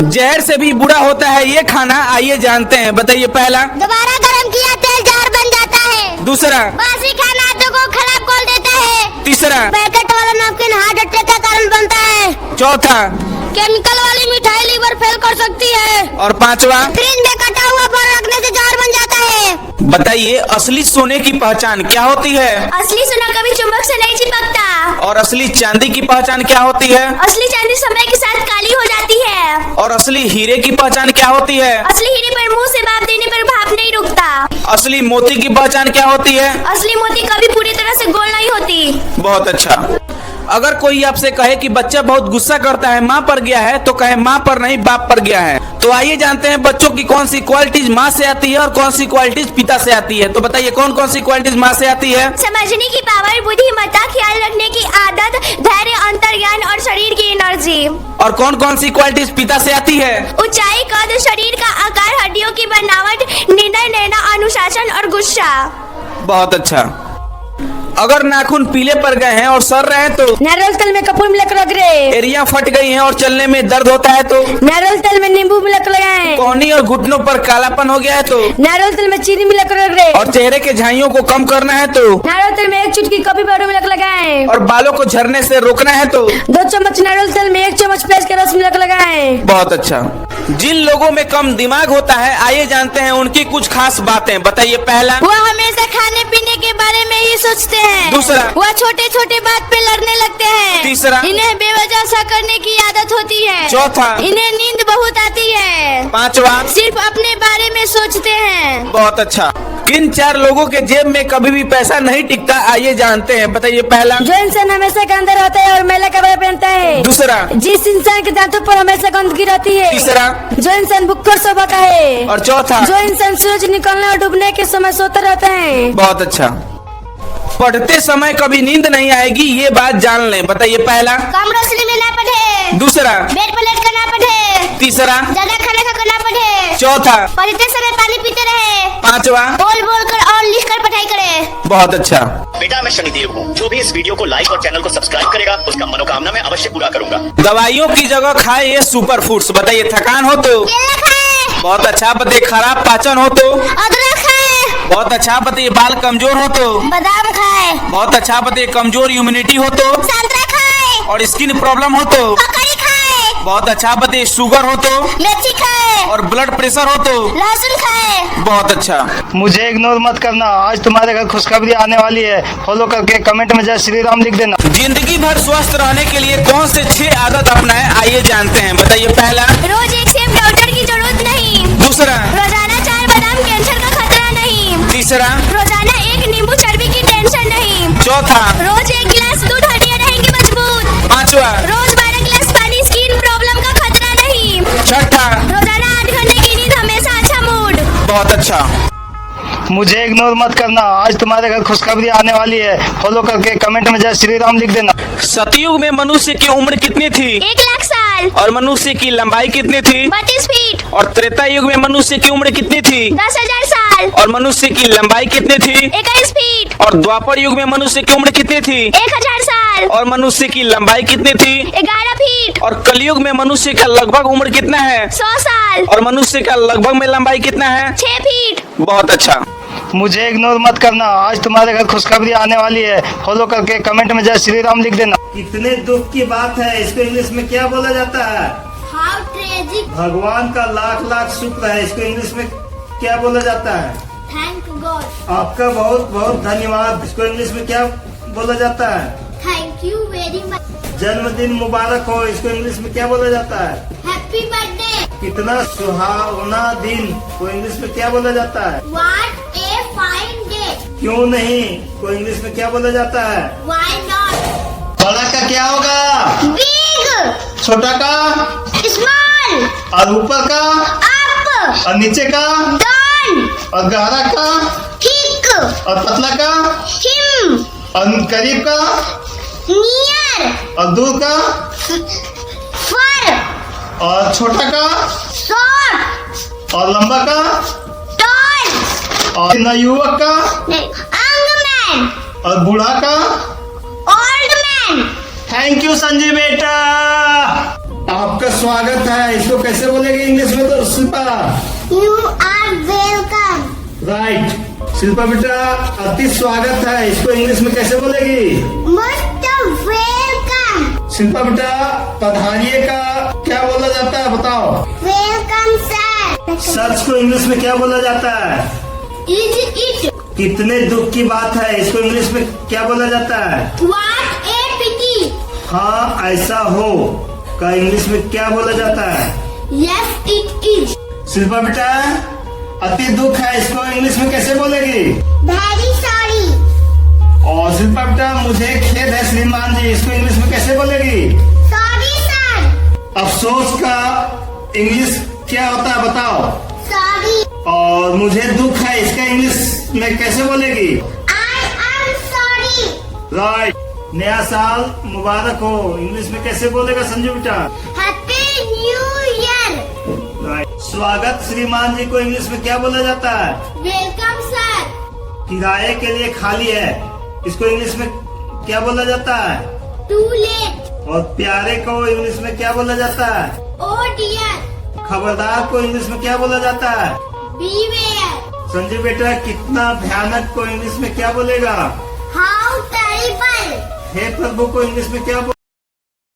जहर से भी बुरा होता है ये खाना, आइए जानते हैं। बताइए। पहला, दोबारा गर्म किया तेल जहर बन जाता है। दूसरा, बासी खाना आंतों को खराब खोल देता है। तीसरा, पैकेट वाला नमकीन हार्ट अटैक का कारण बनता है। चौथा, केमिकल वाली मिठाई लीवर फेल कर सकती है। और पांचवा, फ्रिज में कटा हुआ फल रखने से जहर बन जाता है। बताइए असली सोने की पहचान क्या होती है? असली सोना कभी चुंबक से नहीं चिपकता। और असली चांदी की पहचान क्या होती है? असली चांदी समय के साथ काली हो जाती है। और असली हीरे की पहचान क्या होती है? असली हीरे पर मुंह से भाप देने पर भाप नहीं रुकता। असली मोती की पहचान क्या होती है? असली मोती कभी पूरी तरह से गोल नहीं होती। बहुत अच्छा। अगर कोई आपसे कहे कि बच्चा बहुत गुस्सा करता है, माँ पर गया है, तो कहे माँ पर नहीं बाप पर गया है। तो आइए जानते हैं बच्चों की कौन सी क्वालिटीज माँ से आती है और कौन सी क्वालिटीज पिता से आती है। तो बताइए कौन कौन सी क्वालिटीज माँ से आती है? समझने की पावर, बुद्धिमत्ता, ख्याल रखने की आदत, धैर्य, अंतर्ज्ञान और शरीर की एनर्जी। और कौन कौन सी क्वालिटीज पिता से आती है? ऊंचाई, कद, शरीर का आकार, हड्डियों की बनावट, निर्णय लेना, अनुशासन और गुस्सा। बहुत अच्छा। अगर नाखून पीले पड़ गए हैं और सड़ रहे हैं तो? नारियल तेल में कपूर मिलाकर रगड़े। एड़ियां फट गई हैं और चलने में दर्द होता है तो? नारियल तेल में नींबू मिलाकर लगाएं। कोहनी और घुटनों पर कालापन हो गया है तो? नारियल तेल में चीनी मिलाकर रगड़े। और चेहरे के झाइयों को कम करना है तो? नारियल तेल में 1 चुटकी कॉफी पाउडर मिलाकर लगाएं। और बालों को झड़ने से रोकना है तो? 2 चम्मच नारियल तेल में 1 चम्मच प्याज का रस मिलाकर लगाएं। बहुत अच्छा। जिन लोगों में कम दिमाग होता है, आइए जानते हैं उनकी कुछ खास बातें। बताइए। पहला, वह हमेशा खाने पीने के बारे में ही सोचते हैं। दूसरा, वह छोटे छोटे बात पे लड़ने लगते हैं। तीसरा, इन्हें बेवजह सा करने की आदत होती है। चौथा, इन्हें नींद बहुत आती है। पांचवा, सिर्फ अपने बारे में सोचते हैं। बहुत अच्छा। किन 4 लोगों के जेब में कभी भी पैसा नहीं टिकता, आइए जानते हैं। बताइए। पहला, जो इंसान हमेशा के अंदर होता है और मैला कपड़ा पहनता है। दूसरा, जिस इंसान के दांतों पर हमेशा गंदगी रहती है। तीसरा, जो इंसान भुक्खड़ सोबा का है। और चौथा, जो इंसान सूरज निकलने और डूबने के समय सोता रहता है। बहुत अच्छा। पढ़ते समय कभी नींद नहीं आएगी, ये बात जान लें। बताइए। पहला, कम रोशनी में ना पढ़े। दूसरा, बेड पर लेट कर ना पढ़े। तीसरा, ज्यादा खाना खाकर ना पढ़े। चौथा, पढ़ते समय पानी पीते रहे। पांचवा, बोल बोल कर और लिख कर पढ़ाई करे। बहुत अच्छा। बेटा मैं शनिदेव हूँ, जो भी इस वीडियो को लाइक और चैनल को सब्सक्राइब करेगा उसका मनोकामना मैं अवश्य पूरा करूंगा। दवाइयों की जगह खाए ये सुपर फूड्स। बताइए। थकान हो तो? केला खाए। बहुत अच्छा। बताइए। खराब पाचन हो तो? अदरक खाए। बहुत अच्छा। बताइए। बाल कमजोर हो तो? बादाम खाए। बहुत अच्छा। बताइए। कमजोर इम्यूनिटी हो तो? संतरा खाए। और स्किन प्रॉब्लम हो तो? ककड़ी खाए। बहुत अच्छा। बताइए। शुगर हो तो? मेथी खाए। और ब्लड प्रेशर हो तो? लहसुन खाए। बहुत अच्छा। मुझे इग्नोर मत करना, आज तुम्हारे घर खुशखबरी आने वाली है। फॉलो करके कमेंट में जय श्री राम लिख देना। जिंदगी भर स्वस्थ रहने के लिए कौन से 6 आदत अपनाएं, आइए जानते हैं। बताइए। पहला, रोज एक सेब डॉक्टर की जरूरत नहीं। दूसरा, रोजाना 4 बादाम कैंसर का खतरा नहीं। तीसरा, रोजाना 1 नींबू चर्बी की टेंशन नहीं। चौथा, रोज 1 गिलास दूध, हड्डियां रहेंगी मजबूत। पांचवा, रोज 12 गिलास पानी, स्किन प्रॉब्लम का खतरा नहीं। छठा, रोजाना 8 घंटे की नींद, हमेशा अच्छा मूड। बहुत अच्छा। मुझे इग्नोर मत करना, आज तुम्हारे घर खुशखबरी आने वाली है। फॉलो करके कमेंट में जय श्री राम लिख देना। सतयुग में मनुष्य की उम्र कितनी थी? 1 लाख साल। और मनुष्य की लंबाई कितनी थी? 32 फीट। और त्रेता युग में मनुष्य की उम्र कितनी थी? 10,000 साल। और मनुष्य की लंबाई कितनी थी? 21 फीट। और द्वापर युग में मनुष्य की उम्र कितनी थी? 1000 साल। और मनुष्य की लंबाई कितनी थी? 11 फीट। और कलयुग में मनुष्य का लगभग उम्र कितना है? 100 साल। और मनुष्य का लगभग में लंबाई कितना है? 6 फीट। बहुत अच्छा। मुझे इग्नोर मत करना, आज तुम्हारे घर खुशखबरी आने वाली है। फॉलो करके कमेंट में जय श्री राम लिख देना। कितने दुख की बात है, इसको इंग्लिश में क्या बोला जाता है? How tragic. भगवान का लाख लाख शुक्र है, इसको इंग्लिश में क्या बोला जाता है? Thank God. आपका बहुत बहुत धन्यवाद, इसको इंग्लिश में क्या बोला जाता है? Thank you very much. जन्मदिन मुबारक हो, इसको इंग्लिश में क्या बोला जाता है? Happy birthday. कितना सुहावना दिन, को इंग्लिश में क्या बोला जाता है? What a fine day. क्यों नहीं, को इंग्लिश में क्या बोला जाता है? Why not. बड़ा का क्या होगा? बिग। छोटा का? स्मॉल। और ऊपर का? अप। और नीचे का? डाउन। और गहरा का? थिक। और पतला का? हिम। और करीब का? नियर। और दूर का? फर। और छोटा का? शॉर्ट। और लंबा का? टॉल। और नवयुवक का? Young man. और बूढ़ा का? Old man. Thank you Sanjay बेटा। आपका स्वागत है, इसको कैसे बोलेंगे इंग्लिश में तो Shilpa? You are welcome. Right. Shilpa बेटा अति स्वागत है, इसको इंग्लिश में कैसे बोलेगी? Most welcome. शिल्पा बेटा पधारिए का क्या बोला जाता है बताओ? Welcome sir. सच को इंग्लिश में क्या बोला जाता है? Is it? कितने दुख की बात है, इसको इंग्लिश में क्या बोला जाता है? What a pity. हाँ ऐसा हो का इंग्लिश में क्या बोला जाता है? Yes it is. शिल्पा बेटा अति दुख है, इसको इंग्लिश में कैसे बोलेगी? Very sorry. और शिल्पा बेटा मुझे खेद है श्रीमान जी, इसको इंग्लिश में कैसे बोलेगी? Sorry sir. अफसोस का इंग्लिश क्या होता है बताओ? Sorry. और मुझे दुख है, इसका इंग्लिश में कैसे बोलेगी? I am sorry. राइट। नया साल मुबारक हो, इंग्लिश में कैसे बोलेगा संजू बेटा? Happy New Year. राइट। स्वागत श्रीमान जी को इंग्लिश में क्या बोला जाता है? Welcome sir. किराए के लिए खाली है, इसको इंग्लिश में क्या बोला जाता है? Too late. और प्यारे को इंग्लिश में क्या बोला जाता है? Oh dear. खबरदार को इंग्लिश में क्या बोला जाता है? Beware. संजू बेटा कितना भयानक को इंग्लिश में क्या बोलेगा? How terrible. हे प्रभु को इंग्लिश में क्या